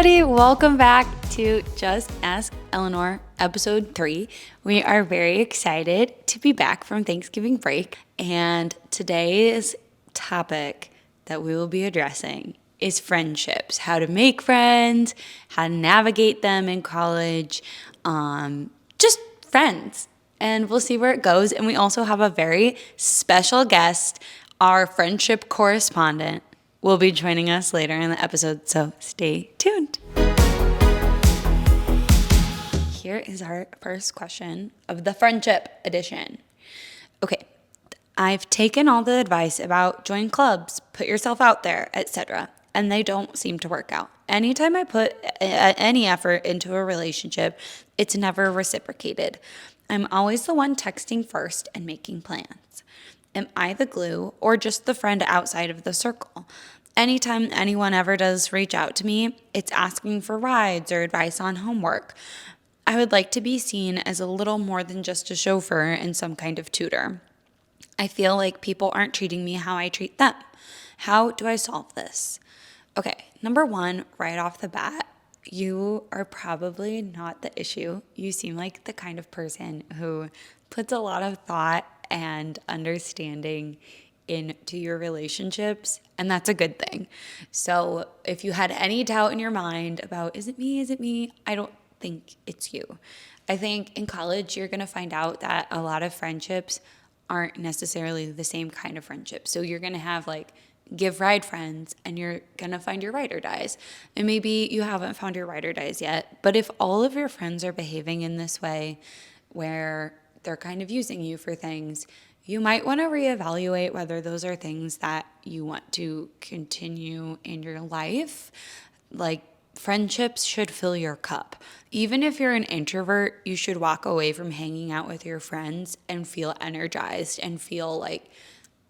everybody. Welcome back to Just Ask Eleanor, episode 3. We are very excited to be back from Thanksgiving break. And today's topic that we will be addressing is friendships, how to make friends, how to navigate them in college, just friends. And we'll see where it goes. And we also have a very special guest, our friendship correspondent, will be joining us later in the episode, so stay tuned. Here is our first question of the friendship edition. Okay, I've taken all the advice about join clubs, put yourself out there, etc., and they don't seem to work out. Anytime I put any effort into a relationship, it's never reciprocated. I'm always the one texting first and making plans. Am I the glue or just the friend outside of the circle? Anytime anyone ever does reach out to me, it's asking for rides or advice on homework. I would like to be seen as a little more than just a chauffeur and some kind of tutor. I feel like people aren't treating me how I treat them. How do I solve this? Okay, number 1, right off the bat, you are probably not the issue. You seem like the kind of person who puts a lot of thought and understanding into your relationships, and that's a good thing. So if you had any doubt in your mind about, is it me, I don't think it's you. I think in college you're going to find out that a lot of friendships aren't necessarily the same kind of friendship. So you're going to have like give ride friends, and you're going to find your ride or dies. And maybe you haven't found your ride or dies yet, but if all of your friends are behaving in this way where they're kind of using you for things, you might want to reevaluate whether those are things that you want to continue in your life. Like, friendships should fill your cup. Even if you're an introvert, you should walk away from hanging out with your friends and feel energized and feel like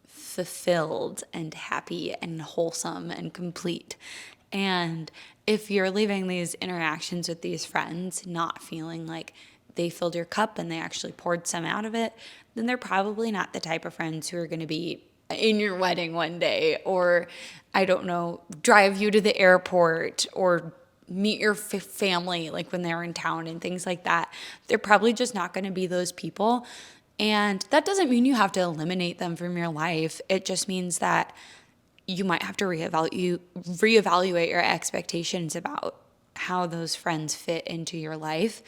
fulfilled and happy and wholesome and complete. And if you're leaving these interactions with these friends not feeling like they filled your cup and they actually poured some out of it, then they're probably not the type of friends who are going to be in your wedding one day, or, I don't know, drive you to the airport or meet your family like when they're in town and things like that. They're probably just not going to be those people. And that doesn't mean you have to eliminate them from your life. It just means that you might have to reevaluate your expectations about how those friends fit into your life.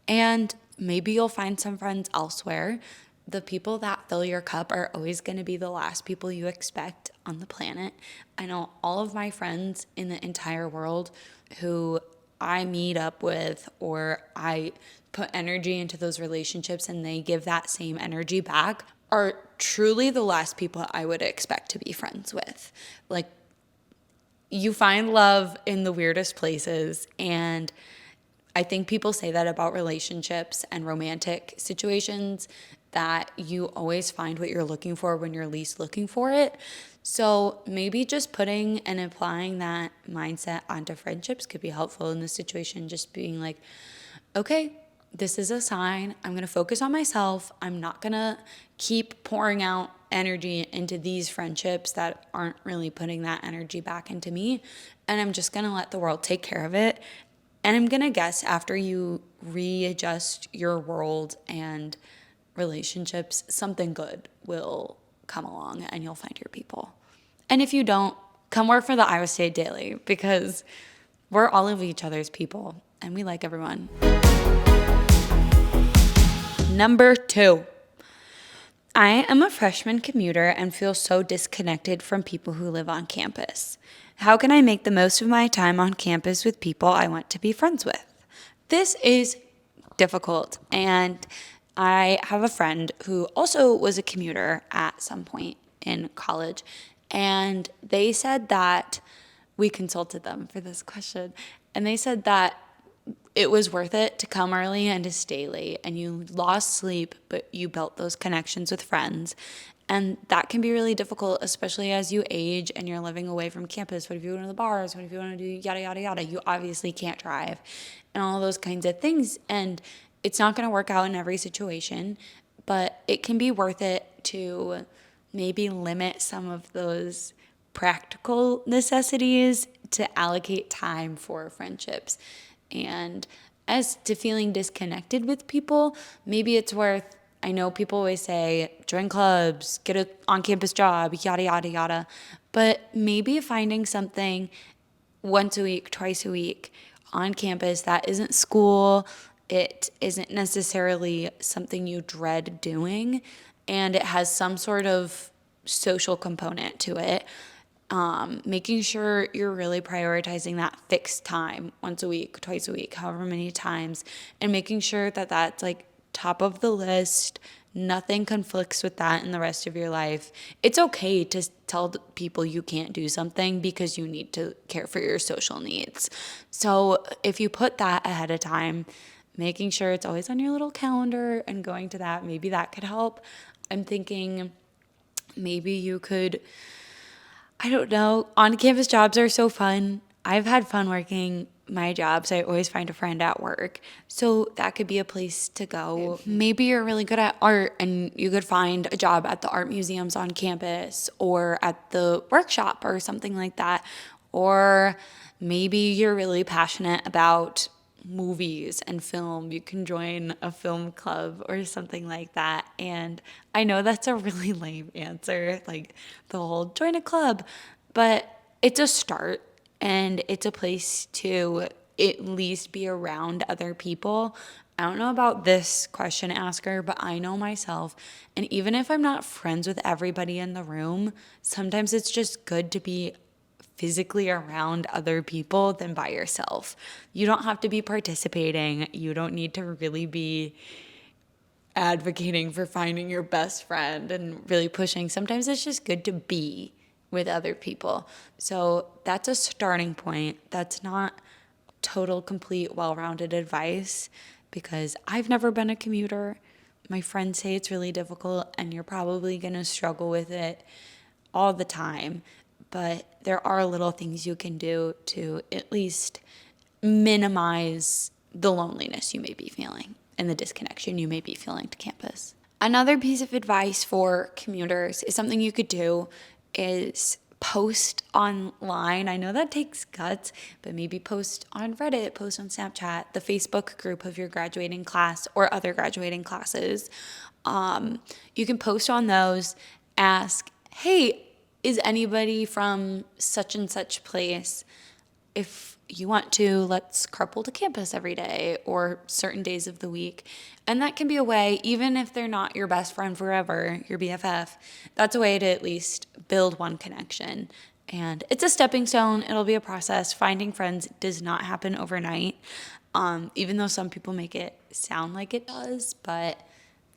And maybe you'll find some friends elsewhere. The people that fill your cup are always going to be the last people you expect on the planet. I know all of my friends in the entire world who I meet up with, or I put energy into those relationships and they give that same energy back, are truly the last people I would expect to be friends with. Like, you find love in the weirdest places, and I think people say that about relationships and romantic situations, that you always find what you're looking for when you're least looking for it. So maybe just putting and applying that mindset onto friendships could be helpful in this situation. Just being like, okay, this is a sign. I'm going to focus on myself. I'm not going to keep pouring out energy into these friendships that aren't really putting that energy back into me. And I'm just going to let the world take care of it. And I'm going to guess after you readjust your world and relationships, something good will come along and you'll find your people. And if you don't, come work for the Iowa State Daily, because we're all of each other's people and we like everyone. Number 2. I am a freshman commuter and feel so disconnected from people who live on campus. How can I make the most of my time on campus with people I want to be friends with? This is difficult, and I have a friend who also was a commuter at some point in college, and they said that we consulted them for this question, and they said that it was worth it to come early and to stay late, and you lost sleep, but you built those connections with friends. And that can be really difficult, especially as you age and you're living away from campus. What if you go to the bars? What if you want to do yada, yada, yada? You obviously can't drive and all those kinds of things. And it's not going to work out in every situation, but it can be worth it to maybe limit some of those practical necessities to allocate time for friendships. And as to feeling disconnected with people, maybe it's worth, I know people always say, join clubs, get an on-campus job, yada, yada, yada. But maybe finding something once a week, twice a week on campus that isn't school, it isn't necessarily something you dread doing, and it has some sort of social component to it. Making sure you're really prioritizing that fixed time once a week, twice a week, however many times, and making sure that that's like top of the list. Nothing conflicts with that in the rest of your life. It's okay to tell people you can't do something because you need to care for your social needs. So if you put that ahead of time, making sure it's always on your little calendar and going to that, maybe that could help. I'm thinking maybe you could, I don't know, on-campus jobs are so fun. I've had fun working my jobs. I always find a friend at work. So that could be a place to go. Maybe you're really good at art and you could find a job at the art museums on campus or at the workshop or something like that. Or maybe you're really passionate about movies and film. You can join a film club or something like that. And I know that's a really lame answer, like the whole join a club, but it's a start and it's a place to at least be around other people. I don't know about this question asker, but I know myself. And even if I'm not friends with everybody in the room, sometimes it's just good to be physically around other people than by yourself. You don't have to be participating. You don't need to really be advocating for finding your best friend and really pushing. Sometimes it's just good to be with other people. So that's a starting point. That's not total, complete, well-rounded advice because I've never been a commuter. My friends say it's really difficult and you're probably going to struggle with it all the time. But there are little things you can do to at least minimize the loneliness you may be feeling and the disconnection you may be feeling to campus. Another piece of advice for commuters is something you could do is post online. I know that takes guts, but maybe post on Reddit, post on Snapchat, the Facebook group of your graduating class or other graduating classes. You can post on those, ask, hey, is anybody from such and such place? If you want to, let's carpool to campus every day or certain days of the week. And that can be a way, even if they're not your best friend forever, your BFF, that's a way to at least build one connection. And it's a stepping stone. It'll be a process. Finding friends does not happen overnight, even though some people make it sound like it does, but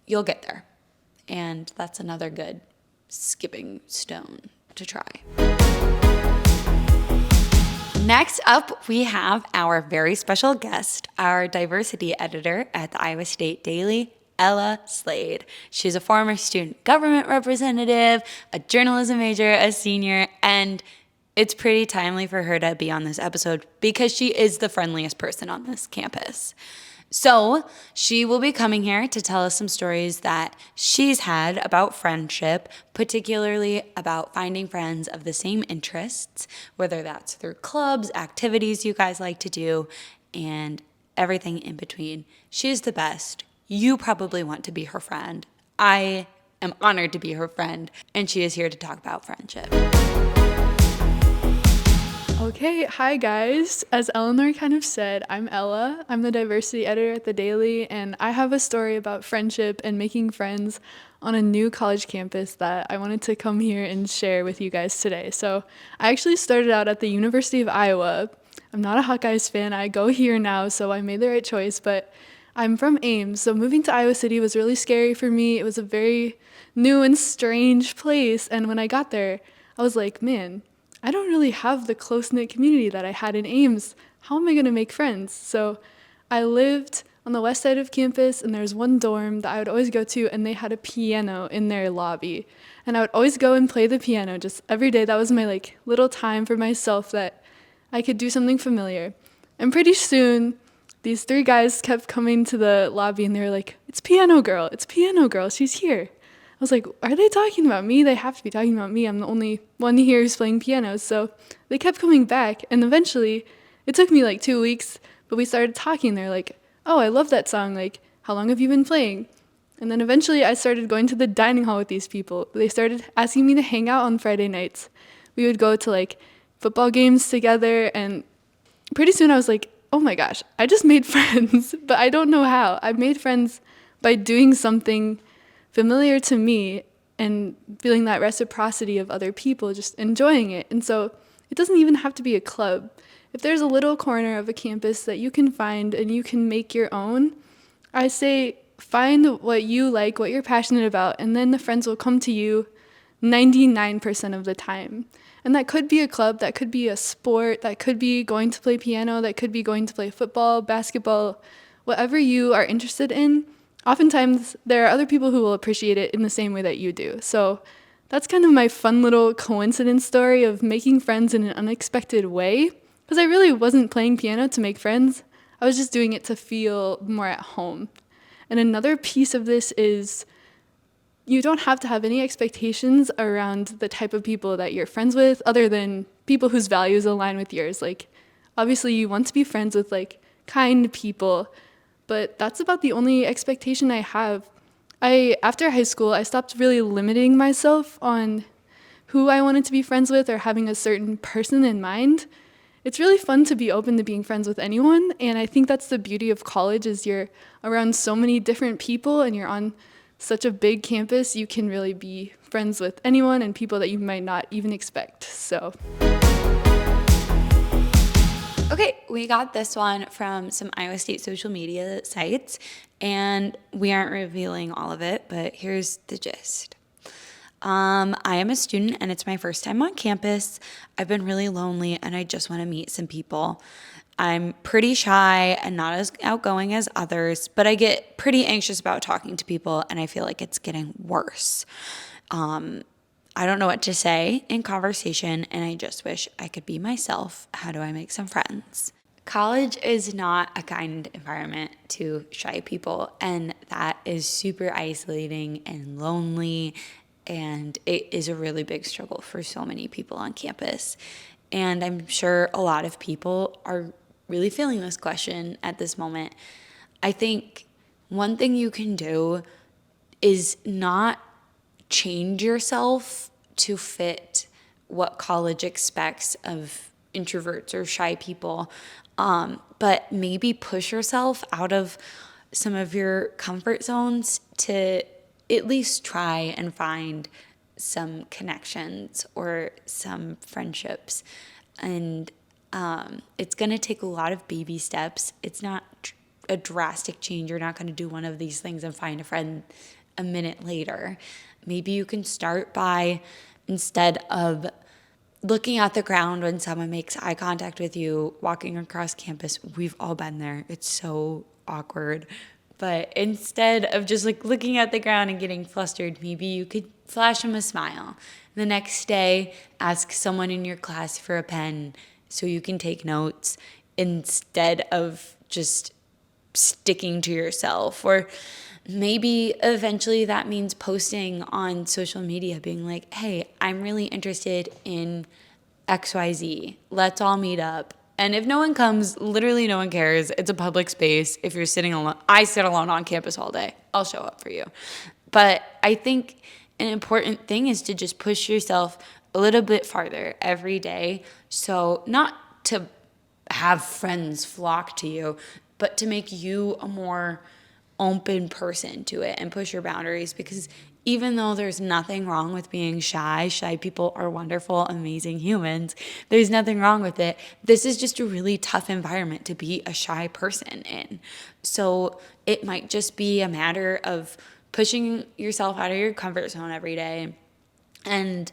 you'll get there. And that's another good skipping stone to try. Next up, we have our very special guest, our diversity editor at the Iowa State Daily, Ella Slade. She's a former student government representative, a journalism major, a senior, and it's pretty timely for her to be on this episode because she is the friendliest person on this campus. So she will be coming here to tell us some stories that she's had about friendship, particularly about finding friends of the same interests, whether that's through clubs, activities you guys like to do, and everything in between. She's the best. You probably want to be her friend. I am honored to be her friend, and she is here to talk about friendship. Okay, hi guys. As Eleanor kind of said, I'm Ella. I'm the diversity editor at the Daily, and I have a story about friendship and making friends on a new college campus that I wanted to come here and share with you guys today. So I actually started out at the University of Iowa. I'm not a Hawkeyes fan. I go here now, so I made the right choice, but I'm from Ames, so moving to Iowa City was really scary for me. It was a very new and strange place, and when I got there, I was like, man, I don't really have the close-knit community that I had in Ames. How am I going to make friends? So I lived on the west side of campus, and there was one dorm that I would always go to, and they had a piano in their lobby. And I would always go and play the piano just every day. That was my little time for myself that I could do something familiar. And pretty soon, these three guys kept coming to the lobby, and they were like, it's Piano Girl, she's here. was like, are they talking about me? They have to be talking about me. I'm the only one here who's playing piano. So they kept coming back. And eventually, it took me like 2 weeks, but we started talking. They're like, oh, I love that song. Like, how long have you been playing? And then eventually, I started going to the dining hall with these people. They started asking me to hang out on Friday nights. We would go to like football games together. And pretty soon, I was like, oh my gosh, I just made friends, but I don't know how. I made friends by doing something familiar to me and feeling that reciprocity of other people, just enjoying it. And so it doesn't even have to be a club. If there's a little corner of a campus that you can find and you can make your own, I say find what you like, what you're passionate about, and then the friends will come to you 99% of the time. And that could be a club, that could be a sport, that could be going to play piano, that could be going to play football, basketball, whatever you are interested in. Oftentimes, there are other people who will appreciate it in the same way that you do. So that's kind of my fun little coincidence story of making friends in an unexpected way. Because I really wasn't playing piano to make friends. I was just doing it to feel more at home. And another piece of this is you don't have to have any expectations around the type of people that you're friends with other than people whose values align with yours. Like, obviously, you want to be friends with, like, kind people, but that's about the only expectation I have. After high school, I stopped really limiting myself on who I wanted to be friends with or having a certain person in mind. It's really fun to be open to being friends with anyone, and I think that's the beauty of college is you're around so many different people and you're on such a big campus, you can really be friends with anyone and people that you might not even expect. So Okay, we got this one from some Iowa State social media sites, and we aren't revealing all of it, but here's the gist. I am a student and it's my first time on campus. I've been really lonely and I just want to meet some people. I'm pretty shy and not as outgoing as others, but I get pretty anxious about talking to people and I feel like it's getting worse. I don't know what to say in conversation and I just wish I could be myself. How do I make some friends? College is not a kind environment to shy people, and that is super isolating and lonely, and it is a really big struggle for so many people on campus. And I'm sure a lot of people are really feeling this question at this moment. I think one thing you can do is not change yourself to fit what college expects of introverts or shy people, but maybe push yourself out of some of your comfort zones to at least try and find some connections or some friendships. And it's going to take a lot of baby steps. It's not a drastic change. You're not going to do one of these things and find a friend a minute later. Maybe you can start by, instead of looking at the ground when someone makes eye contact with you, walking across campus, we've all been there. It's so awkward. But instead of just like looking at the ground and getting flustered, maybe you could flash them a smile. The next day, ask someone in your class for a pen so you can take notes instead of just sticking to yourself. Or maybe eventually that means posting on social media, being like, hey, I'm really interested in XYZ. Let's all meet up. And if no one comes, literally no one cares. It's a public space. If you're sitting alone, I sit alone on campus all day. I'll show up for you. But I think an important thing is to just push yourself a little bit farther every day. So not to have friends flock to you, but to make you a more open person to it and push your boundaries. Because even though there's nothing wrong with being shy, shy people are wonderful, amazing humans. There's nothing wrong with it. This is just a really tough environment to be a shy person in. So it might just be a matter of pushing yourself out of your comfort zone every day, and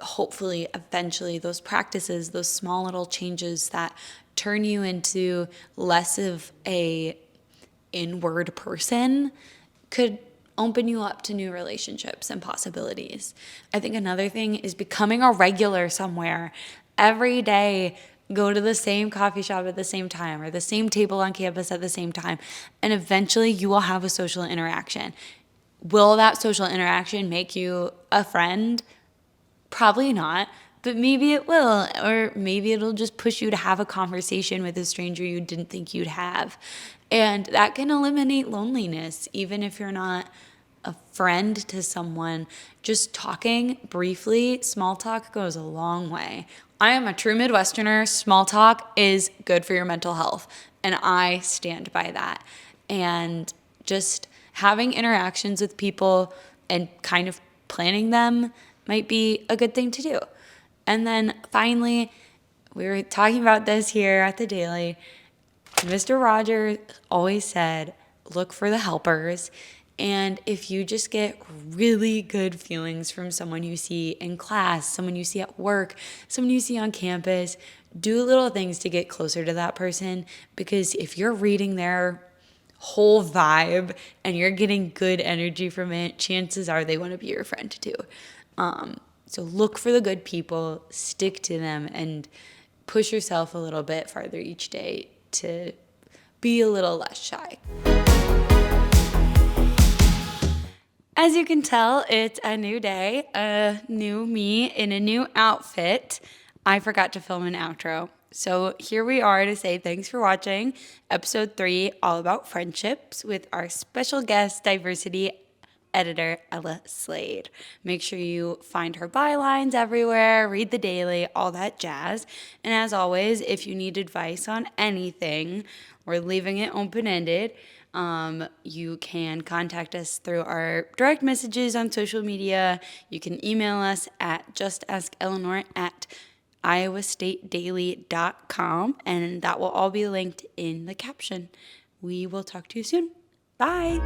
hopefully eventually those practices, those small little changes that turn you into less of a inward person could open you up to new relationships and possibilities. I think another thing is becoming a regular somewhere. Every day, go to the same coffee shop at the same time or the same table on campus at the same time, and eventually you will have a social interaction. Will that social interaction make you a friend? Probably not, but maybe it will, or maybe it'll just push you to have a conversation with a stranger you didn't think you'd have. And that can eliminate loneliness, even if you're not a friend to someone. Just talking briefly, small talk goes a long way. I am a true Midwesterner. Small talk is good for your mental health, and I stand by that. And just having interactions with people and kind of planning them might be a good thing to do. And then finally, we were talking about this here at the Daily. Mr. Rogers always said, look for the helpers. And if you just get really good feelings from someone you see in class, someone you see at work, someone you see on campus, do little things to get closer to that person. Because if you're reading their whole vibe and you're getting good energy from it, chances are they want to be your friend too. So look for the good people, stick to them, and push yourself a little bit farther each day to be a little less shy. As you can tell, it's a new day, a new me in a new outfit. I forgot to film an outro. So here we are to say thanks for watching episode 3, all about friendships, with our special guest, diversity editor Ella Slade. Make sure you find her bylines everywhere, read the Daily, all that jazz. And as always, if you need advice on anything, we're leaving it open-ended. You can contact us through our direct messages on social media. You can email us at justaskeleanor@iowastatedaily.com, and that will all be linked in the caption. We will talk to you soon. Bye.